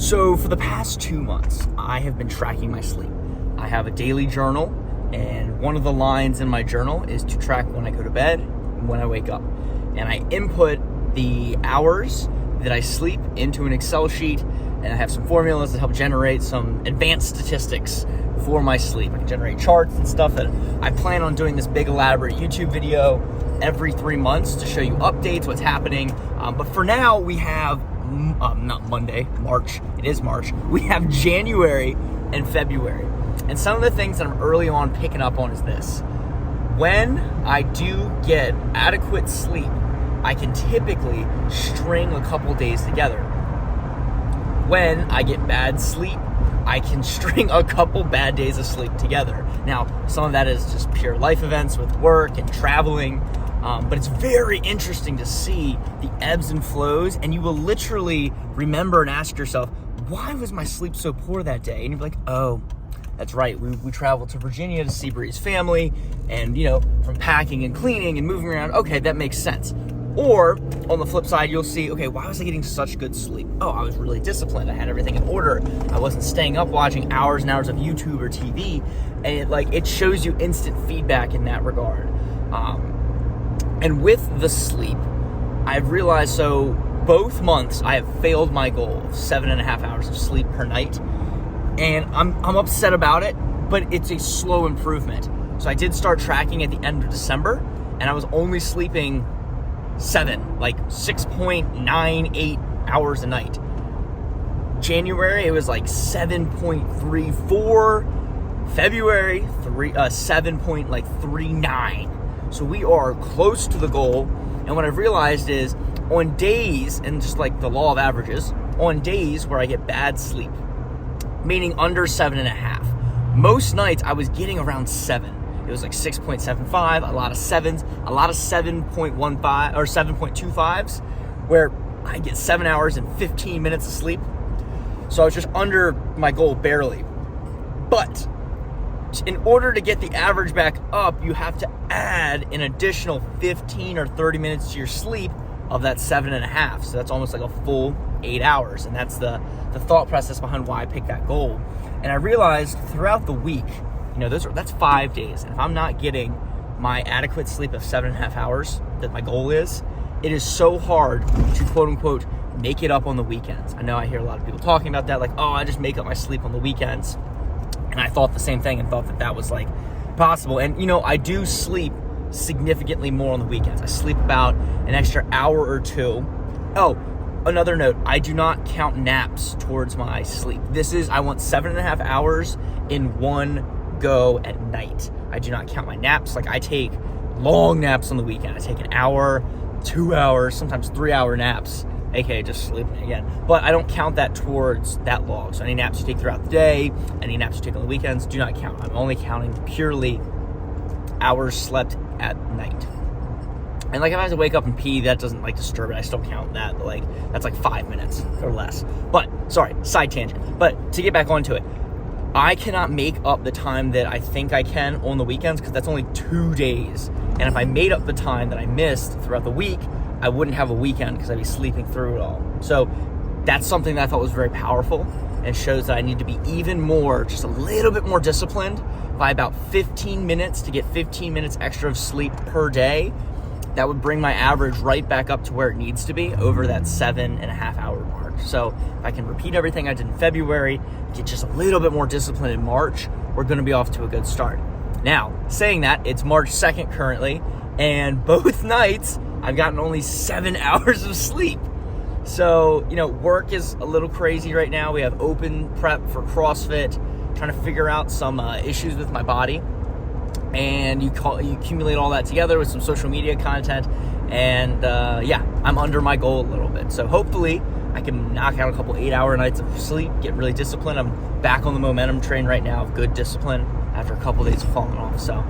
So for the past 2 months, I have been tracking my sleep. I have a daily journal, and one of the lines in my journal is to track when I go to bed and when I wake up. And I input the hours that I sleep into an Excel sheet, and I have some formulas that help generate some advanced statistics for my sleep. I can generate charts and stuff, that I plan on doing this big elaborate YouTube video every 3 months to show you updates, what's happening. But for now, we have not Monday, March. It is March. We have January and February. And some of the things that I'm early on picking up on is this. When I do get adequate sleep, I can typically string a couple days together. When I get bad sleep, I can string a couple bad days of sleep together. Now, some of that is just pure life events with work and traveling. But it's very interesting to see the ebbs and flows, and you will literally remember and ask yourself, why was my sleep so poor that day? And you're like, oh, that's right. We traveled to Virginia to see Bree's family, and from packing and cleaning and moving around, okay, that makes sense. Or on the flip side, you'll see, okay, why was I getting such good sleep? Oh, I was really disciplined. I had everything in order. I wasn't staying up watching hours and hours of YouTube or TV, and it shows you instant feedback in that regard. And with the sleep, I've realized, so both months I have failed my goal of 7.5 hours of sleep per night. And I'm upset about it, but it's a slow improvement. So I did start tracking at the end of December, and I was only sleeping 6.98 hours a night. January, it was 7.34. February, 7.39. So we are close to the goal. And what I've realized is on days, and just like the law of averages, on days where I get bad sleep, meaning under 7.5, most nights I was getting around 7. It was 6.75, a lot of 7s, a lot of 7.15 or 7.25s, where I get 7 hours and 15 minutes of sleep. So I was just under my goal barely. But in order to get the average back up, you have to add an additional 15 or 30 minutes to your sleep of that 7.5. So that's almost like a full 8 hours. And that's the thought process behind why I picked that goal. And I realized throughout the week, that's 5 days. And if I'm not getting my adequate sleep of 7.5 hours that my goal is, it is so hard to quote unquote make it up on the weekends. I know I hear a lot of people talking about that, I just make up my sleep on the weekends. And I thought the same thing and thought that was possible. And I do sleep significantly more on the weekends. I sleep about an extra hour or two. Oh, another note, I do not count naps towards my sleep. I want 7.5 hours in one go at night. I do not count my naps. I take long naps on the weekend. I take an hour, 2 hours, sometimes 3-hour naps, aka just sleeping again. But I don't count that towards that log. So any naps you take throughout the day, any naps you take on the weekends, do not count. I'm only counting purely hours slept at night. And if I have to wake up and pee, that doesn't disturb it. I still count that, but that's 5 minutes or less. But sorry, side tangent. But to get back onto it, I cannot make up the time that I think I can on the weekends, because that's only 2 days. And if I made up the time that I missed throughout the week, I wouldn't have a weekend because I'd be sleeping through it all. So that's something that I thought was very powerful and shows that I need to be even more, just a little bit more disciplined by about 15 minutes to get 15 minutes extra of sleep per day. That would bring my average right back up to where it needs to be, over that 7.5 hour mark. So if I can repeat everything I did in February, get just a little bit more disciplined in March, we're going to be off to a good start. Now, saying that, it's March 2nd currently, and both nights I've gotten only 7 hours of sleep. So, work is a little crazy right now. We have open prep for CrossFit, trying to figure out some issues with my body. And you accumulate all that together with some social media content. And I'm under my goal a little bit. So hopefully I can knock out a couple 8-hour nights of sleep, get really disciplined. I'm back on the momentum train right now of good discipline after a couple days of falling off. So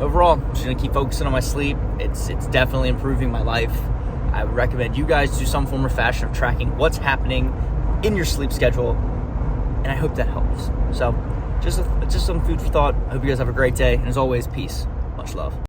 overall, I'm just going to keep focusing on my sleep. It's definitely improving my life. I would recommend you guys do some form or fashion of tracking what's happening in your sleep schedule, and I hope that helps. So just some food for thought. I hope you guys have a great day, and as always, peace. Much love.